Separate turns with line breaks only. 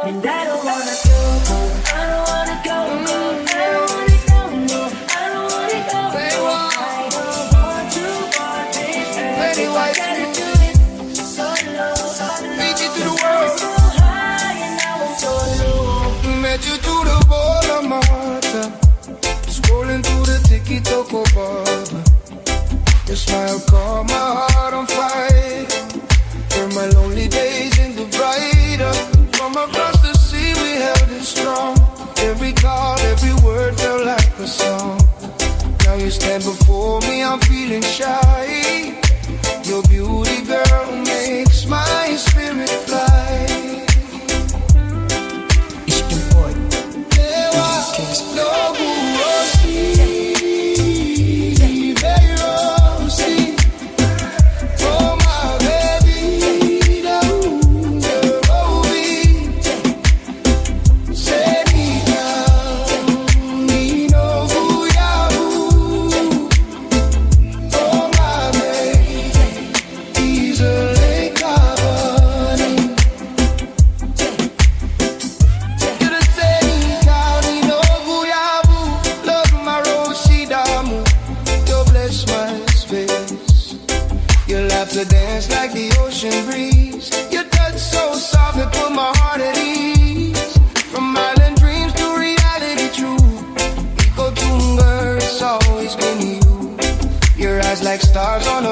And I don't wanna go, I don't wanna go, go. I don't wanna go, no, I don't wanna go, go. I don't want to walk this earth if I gotta do it solo.
Beat you to the world.
So high and now I'm so low.
Met you through the ball of my heart. Scrolling through the tiki-toko bar. Your smile caught my heart on fire. Turn my lonely days into brighter. From across the sea we held it strong. Every call, every word felt like a song. Now you stand before me, I'm feeling shy. Your beauty, girl, makes my spirit fly.
It's your boy.
To dance like the ocean breeze. Your touch so soft, it put my heart at ease. From island dreams to reality true. Eco Tunga, it's always been you. Your eyes like stars on